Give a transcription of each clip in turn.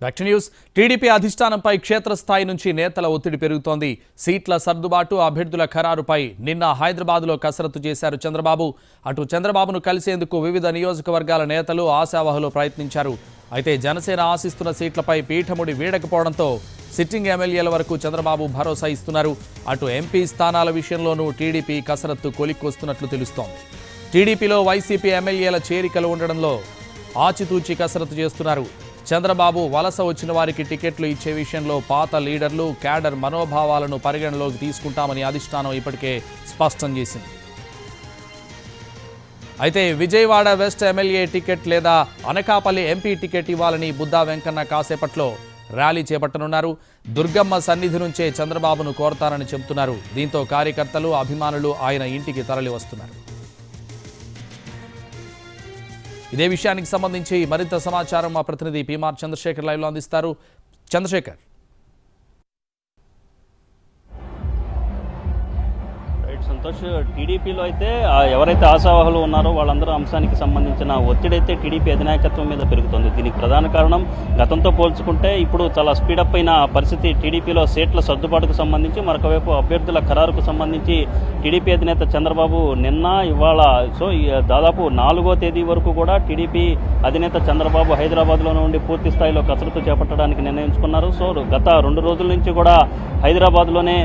Fact news TDP అధిష్టానంపై క్షేత్రస్థాయి నుంచి నేతల ఒత్తిడి పెరుగుతోంది. సీట్ల సర్దుబాటు, అభ్యర్థుల ఖరారుపై నిన్న హైదరాబాద్లో కసరత్తు చేశారు చంద్రబాబు. అటు చంద్రబాబును కలిసేందుకు వివిధ నియోజకవర్గాల నేతలు ఆశావహులు ప్రయత్నించారు. అయితే జనసేన ఆశిస్తున్న సీట్లపై పీఠముడి వీడకపోవడంతో సిట్టింగ్ ఎమ్మెల్యేల వరకు చంద్రబాబు భరోసా ఇస్తున్నారు. అటు ఎంపీ స్థానాల విషయంలోనూ టీడీపీ కసరత్తు కొలిక్కొస్తున్నట్లు తెలుస్తోంది. టీడీపీలో వైసీపీ ఎమ్మెల్యేల చేరికలు ఉండడంలో ఆచితూచి కసరత్తు చేస్తున్నారు. చంద్రబాబు వలస వచ్చిన వారికి టికెట్లు ఇచ్చే విషయంలో పాత లీడర్లు, క్యాడర్ మనోభావాలను పరిగణలోకి తీసుకుంటామని అధిష్టానం ఇప్పటికే స్పష్టం చేసింది. అయితే విజయవాడ వెస్ట్ ఎమ్మెల్యే టికెట్ లేదా అనకాపల్లి ఎంపీ టికెట్ ఇవ్వాలని బుద్దా వెంకన్న కాసేపట్లో ర్యాలీ చేపట్టనున్నారు. దుర్గమ్మ సన్నిధి నుంచే చంద్రబాబును కోరతారని చెబుతున్నారు. దీంతో కార్యకర్తలు, అభిమానులు ఆయన ఇంటికి తరలి వస్తున్నారు. ఇదే విషయానికి సంబంధించి మరింత సమాచారం మా ప్రతినిధి పీమార్ చంద్రశేఖర్ లైవ్లో అందిస్తారు. చంద్రశేఖర్, సంతోష్, టీడీపీలో అయితే ఎవరైతే ఆశావాహులు ఉన్నారో వాళ్ళందరూ అంశానికి సంబంధించిన ఒత్తిడి అయితే టీడీపీ అధినాయకత్వం మీద పెరుగుతుంది. దీనికి ప్రధాన కారణం గతంతో పోల్చుకుంటే ఇప్పుడు చాలా స్పీడప్ అయిన పరిస్థితి. టీడీపీలో సీట్ల సర్దుబాటుకు సంబంధించి, మరొకవైపు అభ్యర్థుల ఖరారుకు సంబంధించి టీడీపీ అధినేత చంద్రబాబు నిన్న, ఇవాళ, సో దాదాపు 4వ తేదీ వరకు కూడా టీడీపీ అధినేత చంద్రబాబు హైదరాబాద్లోనే ఉండి పూర్తి స్థాయిలో కసరత్తు చేపట్టడానికి నిర్ణయించుకున్నారు. సో గత 2 రోజుల నుంచి కూడా హైదరాబాద్లోనే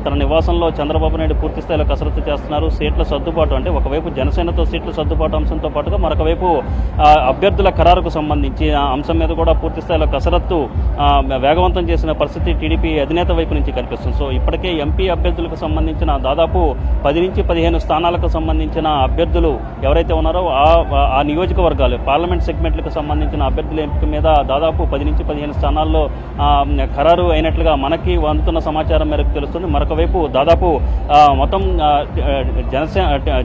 తన నివాసంలో చంద్రబాబు నాయుడు పూర్తి స్థాయిలో కసరత్తు చేస్తున్నారు. సీట్ల సర్దుబాటు అంటే ఒకవైపు జనసేనతో సీట్ల సర్దుబాటు అంశంతో పాటుగా మరొకవైపు అభ్యర్థుల ఖరారుకు సంబంధించి అంశం మీద కూడా పూర్తి స్థాయిలో కసరత్తు వేగవంతం చేసిన పరిస్థితి టీడీపీ అధినేత వైపు నుంచి కనిపిస్తుంది. సో ఇప్పటికే ఎంపీ అభ్యర్థులకు సంబంధించిన దాదాపు 10 నుంచి 15 స్థానాలకు సంబంధించిన అభ్యర్థులు ఎవరైతే ఉన్నారో ఆ నియోజకవర్గాలు, పార్లమెంట్ సెగ్మెంట్లకు సంబంధించిన అభ్యర్థుల ఎంపిక మీద దాదాపు 10 నుంచి 15 స్థానాల్లో ఖరారు అయినట్లుగా మనకి అందుతున్న సమాచారం మేరకు తెలుస్తుంది. మరొకవైపు దాదాపు మొత్తం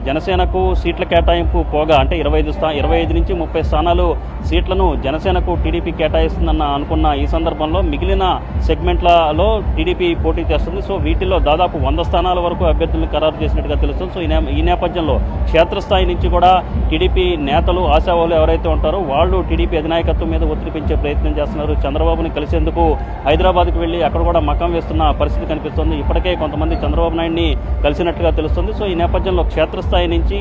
జనసేనకు సీట్ల కేటాయింపు పోగా అంటే 25 నుంచి 30 స్థానాలు సీట్లను జనసేనకు టీడీపీ కేటాయిస్తుందన్న అనుకున్న ఈ సందర్భంలో మిగిలిన సెగ్మెంట్లలో టీడీపీ పోటీ చేస్తుంది. సో వీటిలో దాదాపు 100 స్థానాల వరకు అభ్యర్థులను ఖరారు చేసినట్టుగా తెలుస్తుంది. సో ఈ నేపథ్యంలో క్షేత్రస్థాయి నుంచి కూడా టీడీపీ నేతలు, ఆశావాహులు ఎవరైతే ఉంటారో వాళ్ళు టీడీపీ అధినాయకత్వం మీద ఒత్తిడి పెంచే ప్రయత్నం చేస్తున్నారు. చంద్రబాబుని కలిసేందుకు హైదరాబాద్కు వెళ్ళి అక్కడ కూడా మకం వేస్తున్న పరిస్థితి కనిపిస్తుంది. ఇప్పటికే కొంతమంది చంద్రబాబు నాయుడిని కలిసినట్టుగా తెలుస్తుంది. సో ఈ నేపథ్యంలో క్షేత్రస్థాయి నుంచి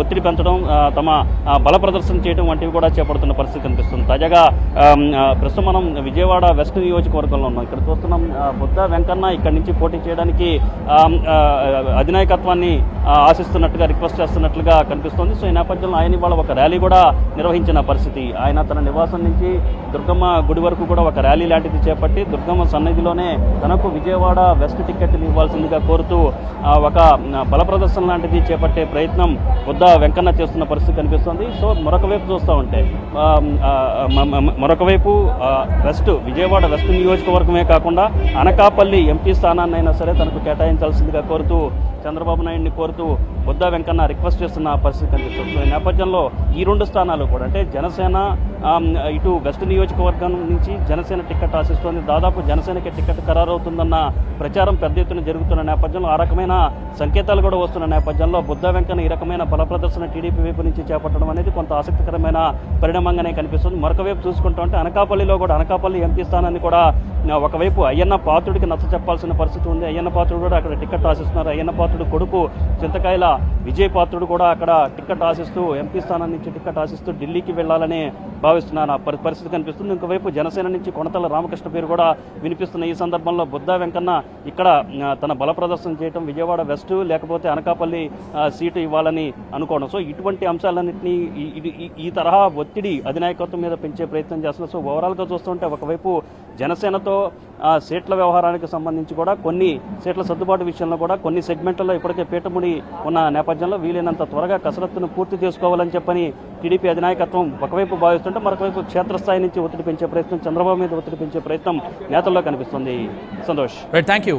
ఒత్తిడి పెంచడం, తమ బల ప్రదర్శన చేయడం వంటివి కూడా చేపడుతున్న పరిస్థితి కనిపిస్తుంది. తాజాగా ప్రస్తుతం మనం విజయవాడ వెస్ట్ నియోజకవర్గంలో ఉన్నాం. ఇక్కడ చూస్తున్నాం బుద్దా వెంకన్న ఇక్కడి నుంచి పోటీ చేయడానికి అధినాయకత్వాన్ని ఆశిస్తున్నట్టుగా, రిక్వెస్ట్ చేస్తున్నట్లుగా కనిపిస్తోంది. సో ఈ నేపథ్యంలో ఆయన ఇవాళ ఒక ర్యాలీ కూడా నిర్వహించిన పరిస్థితి. ఆయన తన నివాసం నుంచి దుర్గమ్మ గుడి వరకు కూడా ఒక ర్యాలీ లాంటిది చేపట్టి దుర్గమ్మ సన్నిధిలోనే తనకు విజయవాడ వెస్ట్ టికెట్ని ఇవ్వాల్సిందిగా కోరుతూ ఒక బల ప్రదర్శన లాంటిది చేపట్టే ప్రయత్నం బుద్దా వెంకన్న చేస్తున్న పరిస్థితి కనిపిస్తుంది. సో మరొకవైపు చూస్తూ ఉంటే మరొకవైపు విజయవాడ వెస్ట్ నియోజకవర్గమే కాకుండా అనకాపల్లి ఎంపీ స్థానాన్నైనా సరే తనకు కేటాయించాల్సిందిగా కోరుతూ చంద్రబాబు నాయుడిని కోరుతూ బుద్దా వెంకన్న రిక్వెస్ట్ చేస్తున్న పరిస్థితి కనిపిస్తుంది. ఈ నేపథ్యంలో ఈ 2 స్థానాలు కూడా అంటే జనసేన ఇటు వెస్ట్ నియోజకవర్గం నుంచి జనసేన టికెట్ ఆశిస్తోంది. దాదాపు జనసేనకి టికెట్ ఖరారవుతుందన్న ప్రచారం పెద్ద ఎత్తున జరుగుతున్న నేపథ్యంలో, ఆ రకమైన సంకేతాలు కూడా వస్తున్న నేపథ్యంలో బుద్దా వెంకన్న ఈ రకమైన బల ప్రదర్శన టీడీపీ వైపు నుంచి చేపట్టడం అనేది కొంత ఆసక్తికరమైన పరిణామంగానే కనిపిస్తుంది. మరొకవైపు చూసుకుంటూ ఉంటే అనకాపల్లిలో కూడా అనకాపల్లి ఎంపీ స్థానాన్ని కూడా ఒకవైపు అయ్యన్న పాత్రుడికి నచ్చ చెప్పాల్సిన పరిస్థితి ఉంది. అయ్యన్న పాత్రుడు కూడా అక్కడ టికెట్ ఆశిస్తున్నారు. అయ్యన్న పాత్రుడు కొడుకు చింతకాయల విజయ్ పాత్రుడు కూడా అక్కడ టికెట్ ఆశిస్తూ, ఎంపీ స్థానం నుంచి టికెట్ ఆశిస్తూ ఢిల్లీకి వెళ్లాలని భావిస్తున్నారు. ఆ పరిస్థితి కనిపిస్తుంది. ఇంకోవైపు జనసేన నుంచి కొనతల రామకృష్ణ పేరు కూడా వినిపిస్తున్న ఈ సందర్భంలో బుద్దా వెంకన్న ఇక్కడ తన బల ప్రదర్శన చేయడం, విజయవాడ వెస్ట్ లేకపోతే అనకాపల్లి సీటు ఇవ్వాలని అనుకోవడం. సో ఇటువంటి అంశాలన్నింటినీ ఈ తరహా ఒత్తిడి అధినాయకత్వం మీద పెంచే ప్రయత్నం చేస్తున్నారు. సో ఓవరాల్గా చూస్తుంటే ఒకవైపు జనసేనతో సీట్ల వ్యవహారానికి సంబంధించి కూడా కొన్ని సీట్ల సర్దుబాటు విషయంలో కూడా కొన్ని సెగ్మెంట్లలో ఇప్పటికే పీఠముడి ఉన్న నేపథ్యంలో వీలైనంత త్వరగా కసరత్తును పూర్తి చేసుకోవాలని చెప్పని టీడీపీ అధినాయకత్వం ఒకవైపు భావిస్తుంటే, మరొకవైపు క్షేత్రస్థాయి నుంచి ఒత్తిడి పెంచే ప్రయత్నం, చంద్రబాబు మీద ఒత్తిడి పెంచే ప్రయత్నం నేతల్లో కనిపిస్తుంది. Santosh, thank you.